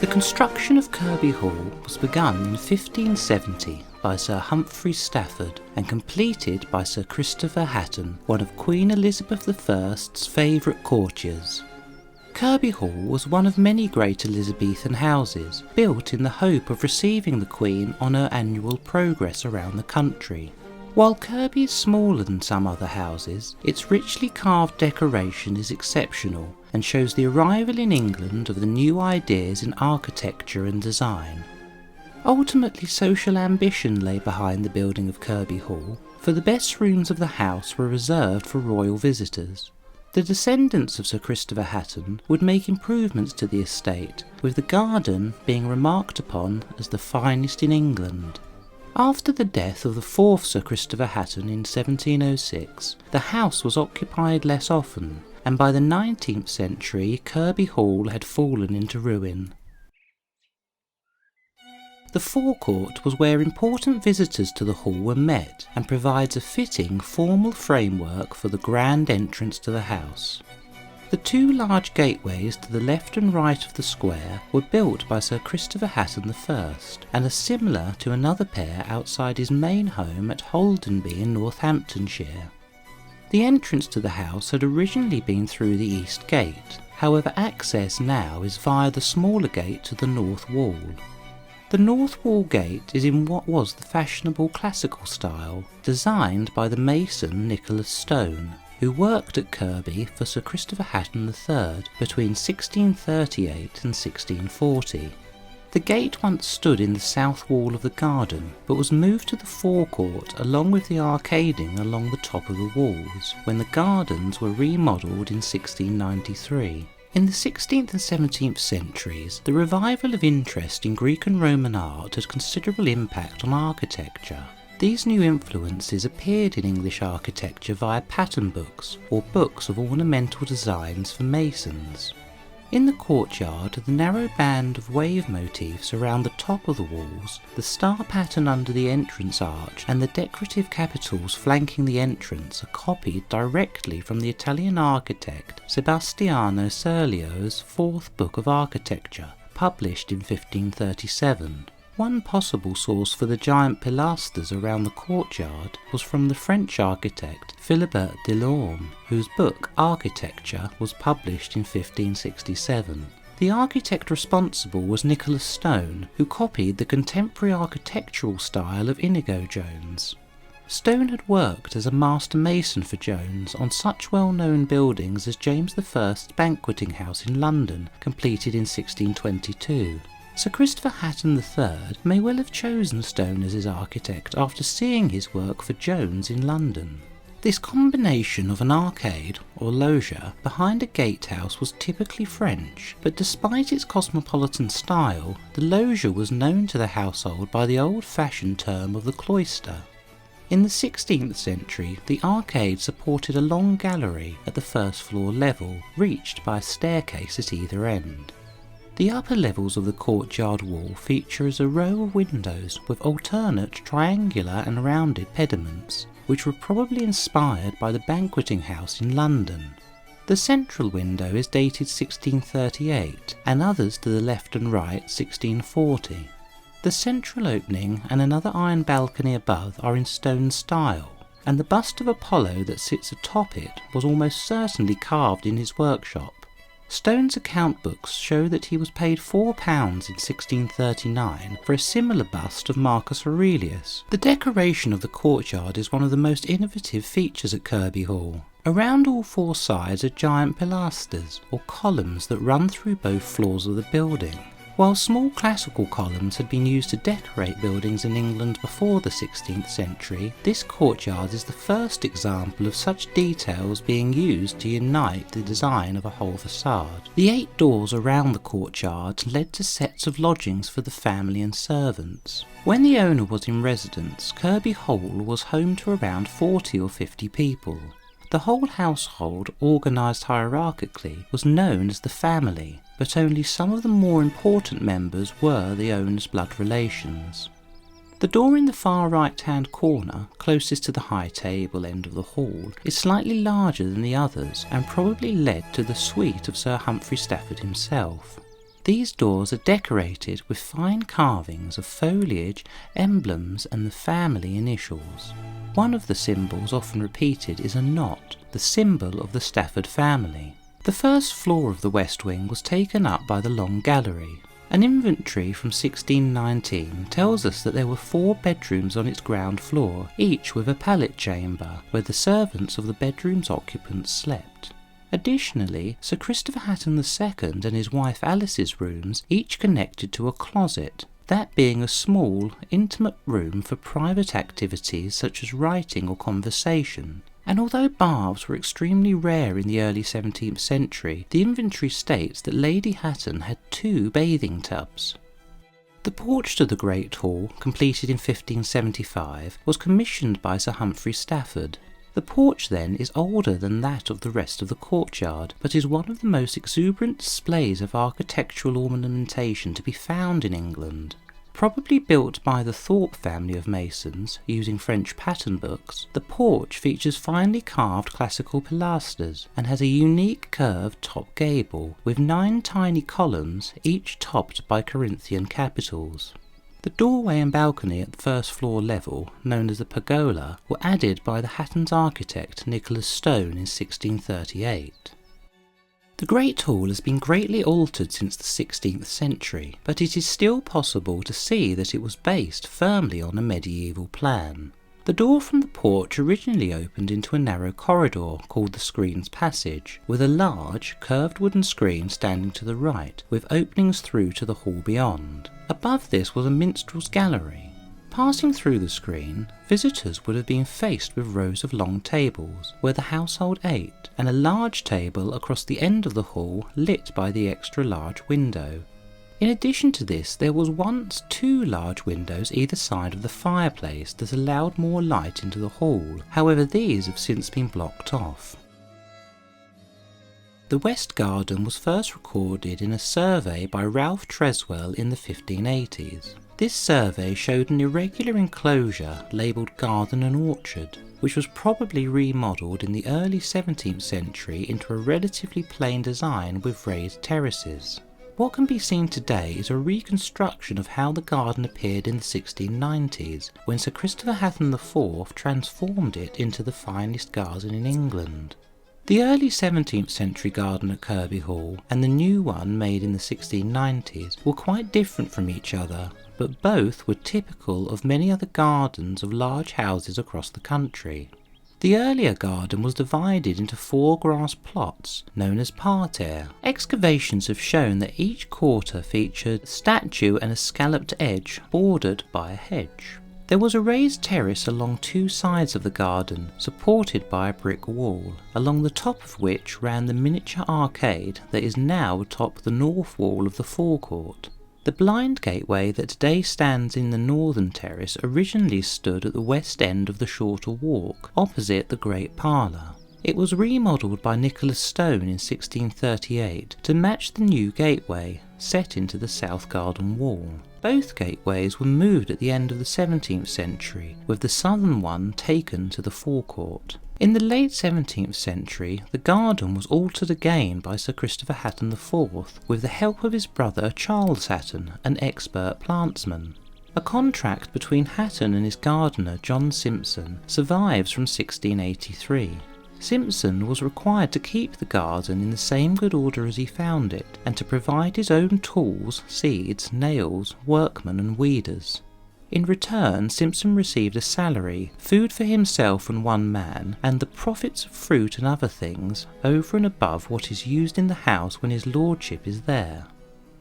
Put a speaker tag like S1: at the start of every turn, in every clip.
S1: construction of Kirby Hall was begun in 1570 by Sir Humphrey Stafford and completed by Sir Christopher Hatton, one of Queen Elizabeth I's favourite courtiers. Kirby Hall was one of many great Elizabethan houses, built in the hope of receiving the Queen on her annual progress around the country. While Kirby is smaller than some other houses, its richly carved decoration is exceptional and shows the arrival in England of the new ideas in architecture and design. Ultimately, social ambition lay behind the building of Kirby Hall, for the best rooms of the house were reserved for royal visitors. The descendants of Sir Christopher Hatton would make improvements to the estate, with the garden being remarked upon as the finest in England. After the death of the fourth Sir Christopher Hatton in 1706, the house was occupied less often, and by the 19th century Kirby Hall had fallen into ruin. The forecourt was where important visitors to the hall were met and provides a fitting formal framework for the grand entrance to the house. The two large gateways to the left and right of the square were built by Sir Christopher Hatton I and are similar to another pair outside his main home at Holdenby in Northamptonshire. The entrance to the house had originally been through the east gate, however access now is via the smaller gate to the north wall. The north wall gate is in what was the fashionable classical style, designed by the mason Nicholas Stone, who worked at Kirby for Sir Christopher Hatton III between 1638 and 1640. The gate once stood in the south wall of the garden, but was moved to the forecourt along with the arcading along the top of the walls, when the gardens were remodelled in 1693. In the 16th and 17th centuries, the revival of interest in Greek and Roman art had considerable impact on architecture. These new influences appeared in English architecture via pattern books, or books of ornamental designs for masons. In the courtyard, the narrow band of wave motifs around the top of the walls, the star pattern under the entrance arch, and the decorative capitals flanking the entrance are copied directly from the Italian architect Sebastiano Serlio's Fourth Book of Architecture, published in 1537. One possible source for the giant pilasters around the courtyard was from the French architect Philibert Delorme, whose book Architecture was published in 1567. The architect responsible was Nicholas Stone, who copied the contemporary architectural style of Inigo Jones. Stone had worked as a master mason for Jones on such well-known buildings as James I's Banqueting House in London, completed in 1622. Sir Christopher Hatton III may well have chosen Stone as his architect after seeing his work for Jones in London. This combination of an arcade, or loggia, behind a gatehouse was typically French, but despite its cosmopolitan style, the loggia was known to the household by the old-fashioned term of the cloister. In the 16th century, the arcade supported a long gallery at the first floor level, reached by a staircase at either end. The upper levels of the courtyard wall feature a row of windows with alternate triangular and rounded pediments, which were probably inspired by the Banqueting House in London. The central window is dated 1638, and others to the left and right 1640. The central opening and another iron balcony above are in stone style, and the bust of Apollo that sits atop it was almost certainly carved in his workshop. Stone's account books show that he was paid £4 in 1639 for a similar bust of Marcus Aurelius. The decoration of the courtyard is one of the most innovative features at Kirby Hall. Around all four sides are giant pilasters, or columns that run through both floors of the building. While small classical columns had been used to decorate buildings in England before the 16th century, this courtyard is the first example of such details being used to unite the design of a whole facade. The 8 doors around the courtyard led to sets of lodgings for the family and servants. When the owner was in residence, Kirby Hall was home to around 40 or 50 people. The whole household, organised hierarchically, was known as the family, but only some of the more important members were the owner's blood relations. The door in the far right-hand corner, closest to the high table end of the hall, is slightly larger than the others and probably led to the suite of Sir Humphrey Stafford himself. These doors are decorated with fine carvings of foliage, emblems and the family initials. One of the symbols often repeated is a knot, the symbol of the Stafford family. The first floor of the west wing was taken up by the Long Gallery. An inventory from 1619 tells us that there were 4 bedrooms on its ground floor, each with a pallet chamber, where the servants of the bedroom's occupants slept. Additionally, Sir Christopher Hatton II and his wife Alice's rooms each connected to a closet, that being a small, intimate room for private activities such as writing or conversation. And although baths were extremely rare in the early 17th century, the inventory states that Lady Hatton had 2 bathing tubs. The porch to the Great Hall, completed in 1575, was commissioned by Sir Humphrey Stafford. The porch then is older than that of the rest of the courtyard, but is one of the most exuberant displays of architectural ornamentation to be found in England. Probably built by the Thorpe family of masons, using French pattern books, the porch features finely carved classical pilasters and has a unique curved top gable, with 9 tiny columns, each topped by Corinthian capitals. The doorway and balcony at the first floor level, known as the pergola, were added by the Hatton's architect Nicholas Stone in 1638. The Great Hall has been greatly altered since the 16th century, but it is still possible to see that it was based firmly on a medieval plan. The door from the porch originally opened into a narrow corridor called the Screen's Passage, with a large, curved wooden screen standing to the right, with openings through to the hall beyond. Above this was a minstrel's gallery. Passing through the screen, visitors would have been faced with rows of long tables, where the household ate, and a large table across the end of the hall lit by the extra large window. In addition to this, there was once 2 large windows either side of the fireplace that allowed more light into the hall, however these have since been blocked off. The West Garden was first recorded in a survey by Ralph Treswell in the 1580s. This survey showed an irregular enclosure labelled Garden and Orchard, which was probably remodelled in the early 17th century into a relatively plain design with raised terraces. What can be seen today is a reconstruction of how the garden appeared in the 1690s, when Sir Christopher Hatton IV transformed it into the finest garden in England. The early 17th century garden at Kirby Hall and the new one made in the 1690s were quite different from each other, but both were typical of many other gardens of large houses across the country. The earlier garden was divided into 4 grass plots, known as parterre. Excavations have shown that each quarter featured a statue and a scalloped edge bordered by a hedge. There was a raised terrace along 2 sides of the garden, supported by a brick wall, along the top of which ran the miniature arcade that is now atop the north wall of the forecourt. The blind gateway that today stands in the northern terrace originally stood at the west end of the shorter walk, opposite the great parlour. It was remodelled by Nicholas Stone in 1638 to match the new gateway, set into the south garden wall. Both gateways were moved at the end of the 17th century, with the southern one taken to the forecourt. In the late 17th century, the garden was altered again by Sir Christopher Hatton IV, with the help of his brother Charles Hatton, an expert plantsman. A contract between Hatton and his gardener John Simpson survives from 1683. Simpson was required to keep the garden in the same good order as he found it, and to provide his own tools, seeds, nails, workmen and weeders. In return, Simpson received a salary, food for himself and 1 man, and the profits of fruit and other things, over and above what is used in the house when his lordship is there.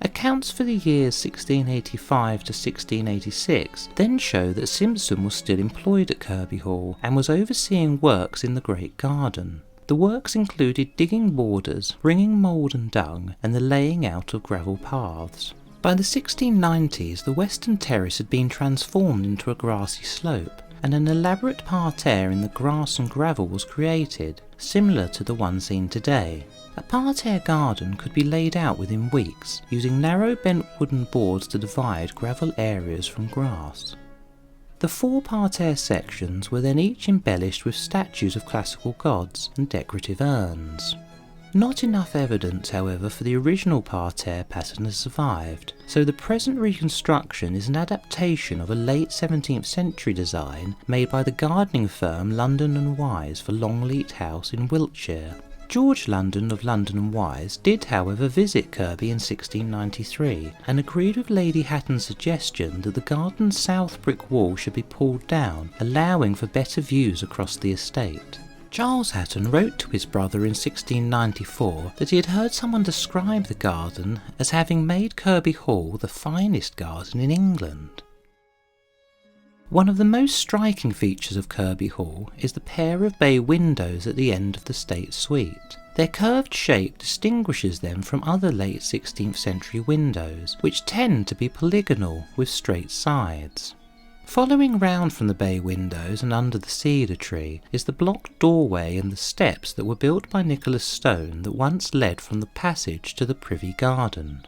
S1: Accounts for the years 1685 to 1686 then show that Simpson was still employed at Kirby Hall and was overseeing works in the Great Garden. The works included digging borders, bringing mould and dung, and the laying out of gravel paths. By the 1690s, the western terrace had been transformed into a grassy slope, and an elaborate parterre in the grass and gravel was created, similar to the one seen today. A parterre garden could be laid out within weeks, using narrow bent wooden boards to divide gravel areas from grass. The 4 parterre sections were then each embellished with statues of classical gods and decorative urns. Not enough evidence, however, for the original parterre pattern has survived, so the present reconstruction is an adaptation of a late 17th century design made by the gardening firm London & Wise for Longleat House in Wiltshire. George London of London & Wise did, however, visit Kirby in 1693 and agreed with Lady Hatton's suggestion that the garden's south brick wall should be pulled down, allowing for better views across the estate. Charles Hatton wrote to his brother in 1694 that he had heard someone describe the garden as having made Kirby Hall the finest garden in England. One of the most striking features of Kirby Hall is the pair of bay windows at the end of the state suite. Their curved shape distinguishes them from other late 16th century windows, which tend to be polygonal with straight sides. Following round from the bay windows and under the cedar tree is the blocked doorway and the steps that were built by Nicholas Stone that once led from the passage to the privy garden.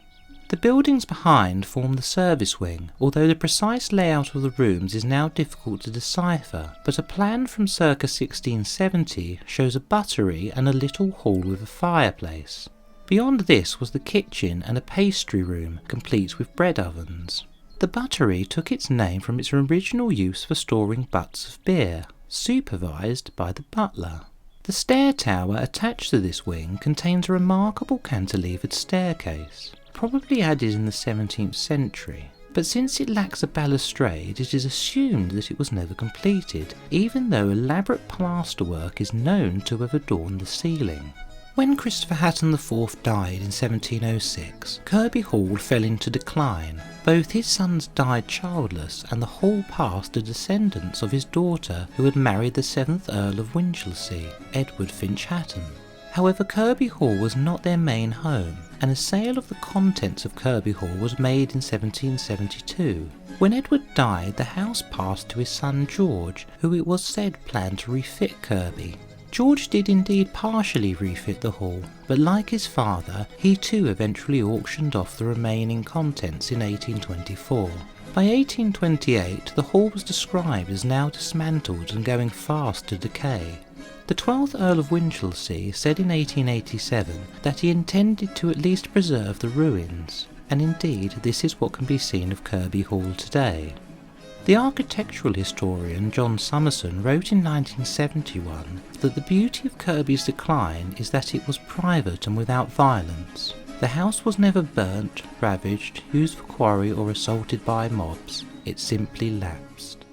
S1: The buildings behind form the service wing, although the precise layout of the rooms is now difficult to decipher, but a plan from circa 1670 shows a buttery and a little hall with a fireplace. Beyond this was the kitchen and a pastry room, complete with bread ovens. The buttery took its name from its original use for storing butts of beer, supervised by the butler. The stair tower attached to this wing contains a remarkable cantilevered staircase, probably added in the 17th century, but since it lacks a balustrade it is assumed that it was never completed, even though elaborate plasterwork is known to have adorned the ceiling. When Christopher Hatton IV died in 1706, Kirby Hall fell into decline. Both his sons died childless and the hall passed to descendants of his daughter who had married the 7th Earl of Winchelsea, Edward Finch Hatton. However, Kirby Hall was not their main home, and a sale of the contents of Kirby Hall was made in 1772. When Edward died, the house passed to his son George, who it was said planned to refit Kirby. George did indeed partially refit the hall, but like his father, he too eventually auctioned off the remaining contents in 1824. By 1828, the hall was described as now dismantled and going fast to decay. The 12th Earl of Winchelsea said in 1887 that he intended to at least preserve the ruins, and indeed this is what can be seen of Kirby Hall today. The architectural historian John Summerson wrote in 1971 that the beauty of Kirby's decline is that it was private and without violence. The house was never burnt, ravaged, used for quarry or assaulted by mobs. It simply lapsed.